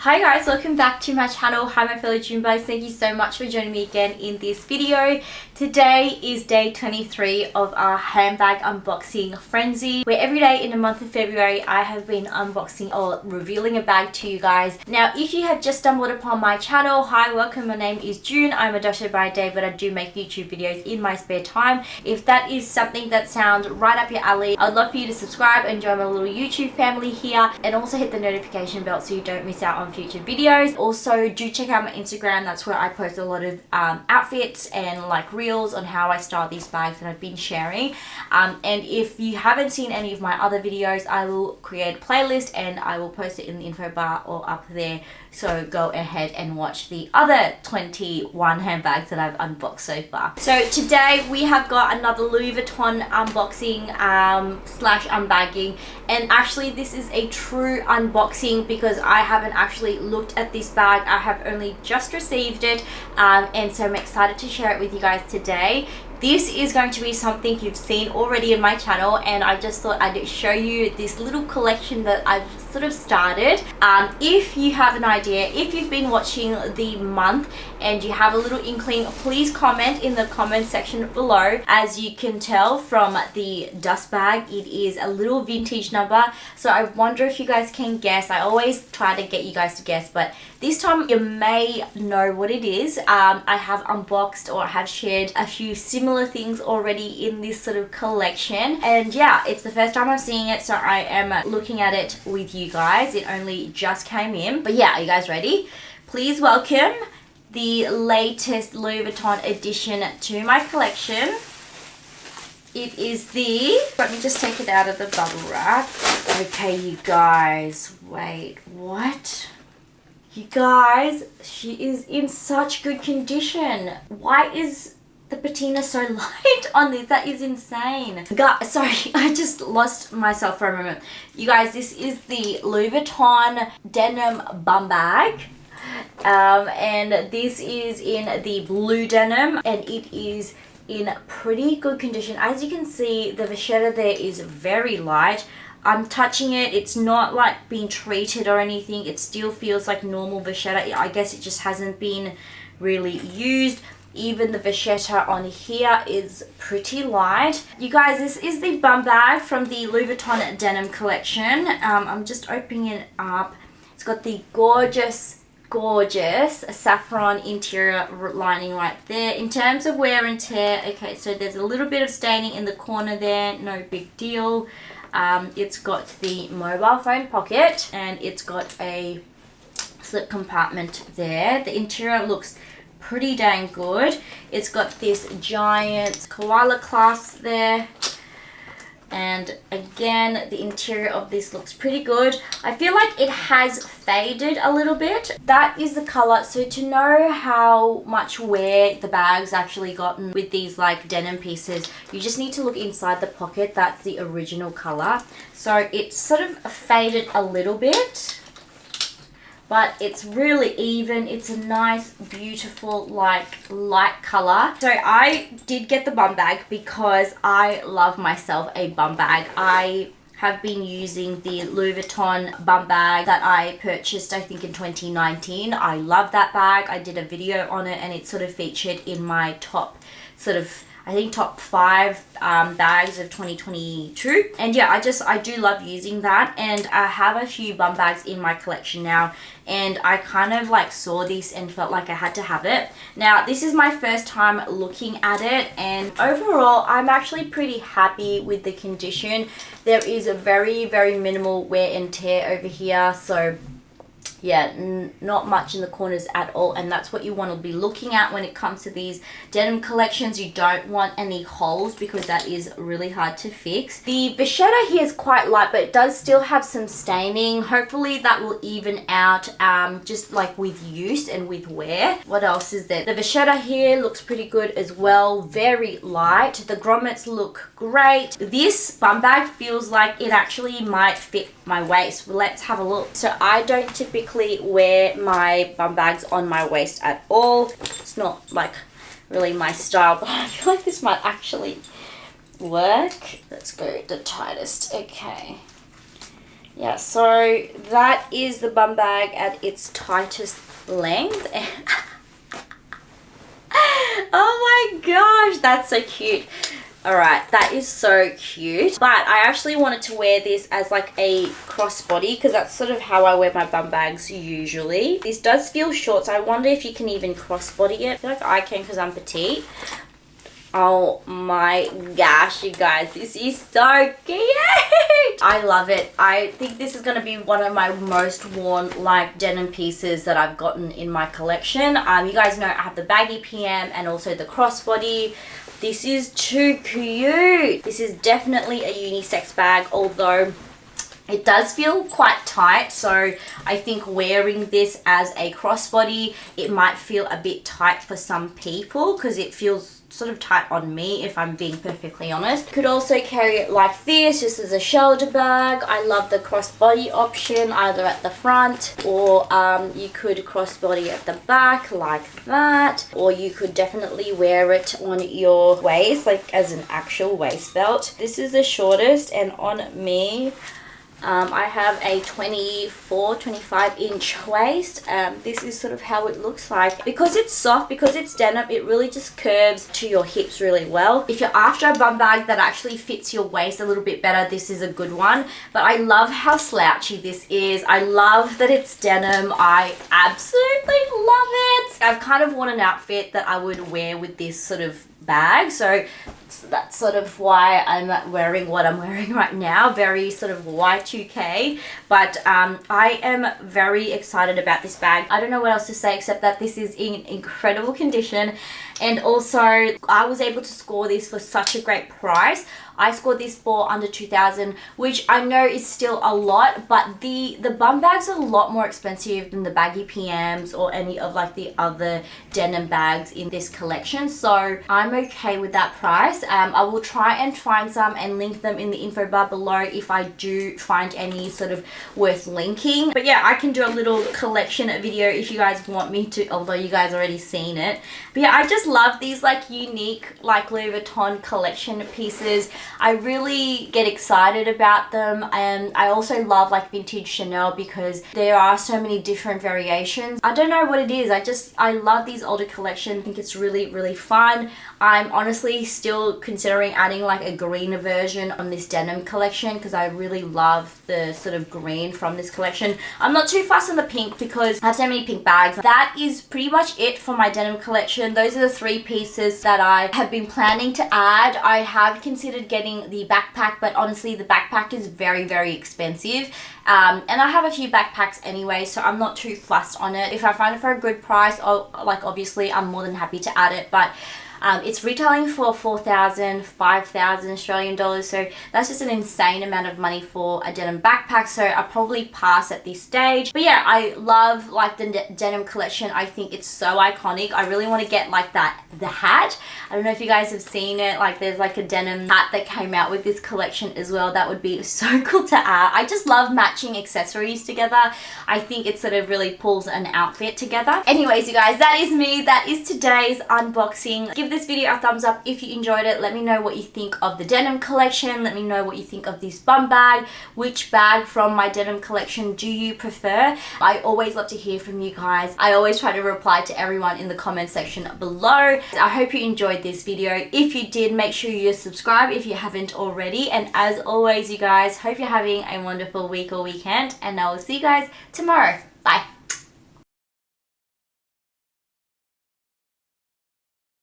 Hi guys, welcome back to my channel. Hi my fellow June bugs, thank you so much for joining me again in this video. Today is day 23 of our handbag unboxing frenzy, where every day in the month of February I have been unboxing or revealing a bag to you guys. Now if you have just stumbled upon my channel, hi, welcome, my name is June. I'm a doctor by day, but I do make YouTube videos in my spare time. If that is something that sounds right up your alley, I'd love for you to subscribe and join my little YouTube family here, and also hit the notification bell so you don't miss out on future videos. Also do check out my Instagram, that's where I post a lot of outfits and like reels on how I style these bags that I've been sharing. And if you haven't seen any of my other videos, I will create a playlist and I will post it in the info bar or up there, so go ahead and watch the other 21 handbags that I've unboxed so far. So today we have got another Louis Vuitton unboxing slash unbagging, and actually this is a true unboxing because I haven't actually looked at this bag. I have only just received it, and so I'm excited to share it with you guys today. This is going to be something you've seen already in my channel, and I just thought I'd show you this little collection that I've sort of started. If you have an idea, if you've been watching the month and you have a little inkling, please comment in the comment section below. As you can tell from the dust bag, it is a little vintage number, so I wonder if you guys can guess. I always try to get you guys to guess, but this time you may know what it is. I have unboxed or have shared a few similar things already in this sort of collection, and yeah, it's the first time I'm seeing it, so I am looking at it with you guys. It only just came in, but yeah, are you guys ready? Please welcome the latest Louis Vuitton addition to my collection. It is the, let me just take it out of the bubble wrap. Okay, you guys, wait, what? You guys, she is in such good condition. Why is the patina so light on this? That is insane. God, sorry, I just lost myself for a moment. You guys, this is the Louis Vuitton denim bum bag. And this is in the blue denim, and it is in pretty good condition. As you can see, the vachetta there is very light. I'm touching it, it's not like being treated or anything. It still feels like normal vachetta. I guess it just hasn't been really used. Even the vachetta on here is pretty light. You guys, this is the bum bag from the Louis Vuitton denim collection. I'm just opening it up. It's got the gorgeous saffron interior lining right there. In terms of wear and tear, okay, so there's a little bit of staining in the corner there, no big deal. It's got the mobile phone pocket, and it's got a slip compartment there. The interior looks pretty dang good. It's got this giant koala clasp there, and again the interior of this looks pretty good. I feel like it has faded a little bit. That is the color. So to know how much wear the bag's actually gotten with these like denim pieces, you just need to look inside the pocket. That's the original color. So it's sort of faded a little bit, but it's really even. It's a nice, beautiful, like light color. So I did get the bum bag because I love myself a bum bag. I have been using the Louis Vuitton bum bag that I purchased, I think in 2019. I love that bag. I did a video on it, and it sort of featured in my top sort of, I think, top 5 bags of 2022. And yeah, I do love using that, and I have a few bum bags in my collection now, and I kind of like saw this and felt like I had to have it. Now this is my first time looking at it, and overall I'm actually pretty happy with the condition. There is a very minimal wear and tear over here, so yeah, not much in the corners at all, and that's what you want to be looking at when it comes to these denim collections. You don't want any holes because that is really hard to fix. The vachetta here is quite light, but it does still have some staining. Hopefully that will even out just like with use and with wear. What else is there? The vachetta here looks pretty good as well, very light. The grommets look great. This bum bag feels like it actually might fit my waist. Let's have a look. So I don't typically wear my bum bags on my waist at all. It's not like really my style, but I feel like this might actually work. Let's go the tightest. Okay, Yeah, so that is the bum bag at its tightest length. Oh my gosh, that's so cute. Alright, that is so cute. But I actually wanted to wear this as like a crossbody because that's sort of how I wear my bum bags usually. This does feel short, so I wonder if you can even crossbody it. I feel like I can because I'm petite. Oh my gosh, you guys, this is so cute. I love it. I think this is going to be one of my most worn like denim pieces that I've gotten in my collection. You guys know I have the baggy PM and also the crossbody. This is too cute. This is definitely a unisex bag, although it does feel quite tight, so I think wearing this as a crossbody, it might feel a bit tight for some people because it feels sort of tight on me, if I'm being perfectly honest. Could also carry it like this, just as a shoulder bag. I love the crossbody option, either at the front or you could crossbody at the back like that, or you could definitely wear it on your waist, like as an actual waist belt. This is the shortest, and on me, I have a 25 inch waist. This is sort of how it looks like. Because it's soft, because it's denim, it really just curves to your hips really well. If you're after a bum bag that actually fits your waist a little bit better, this is a good one. But I love how slouchy this is. I love that it's denim. I absolutely love it. I've kind of worn an outfit that I would wear with this sort of bag, so that's sort of why I'm wearing what I'm wearing right now, very sort of Y2K. But I am very excited about this bag. I don't know what else to say except that this is in incredible condition, and also I was able to score this for such a great price. I scored this for under 2,000, which I know is still a lot, but the bum bags are a lot more expensive than the baggy PMs or any of like the other denim bags in this collection, so I'm okay with that price. I will try and find some and link them in the info bar below if I do find any sort of worth linking. But yeah, I can do a little collection video if you guys want me to, although you guys already seen it. But yeah, I just love these like unique like Louis Vuitton collection pieces. I really get excited about them, and I also love like vintage Chanel because there are so many different variations. I don't know what it is, I love these older collections. I think it's really fun. I'm honestly still considering adding like a greener version on this denim collection because I really love the sort of green from this collection. I'm not too fussed on the pink because I have so many pink bags. That is pretty much it for my denim collection. Those are the 3 pieces that I have been planning to add. I have considered getting the backpack, but honestly the backpack is very expensive. And I have a few backpacks anyway, so I'm not too fussed on it. If I find it for a good price, obviously I'm more than happy to add it, but it's retailing for 4,000, 5,000 Australian dollars, so that's just an insane amount of money for a denim backpack, so I'll probably pass at this stage. But yeah, I love like the denim collection. I think it's so iconic. I really want to get like the hat. I don't know if you guys have seen it, like there's like a denim hat that came out with this collection as well. That would be so cool to add. I just love matching accessories together. I think it sort of really pulls an outfit together. Anyways, you guys, that is me. That is today's unboxing. Give this video a thumbs up if you enjoyed it. Let me know what you think of the denim collection. Let me know what you think of this bum bag. Which bag from my denim collection do you prefer? I always love to hear from you guys. I always try to reply to everyone in the comment section below. I hope you enjoyed this video. If you did, make sure you subscribe if you haven't already. And as always, you guys, hope you're having a wonderful week or weekend, and I will see you guys tomorrow.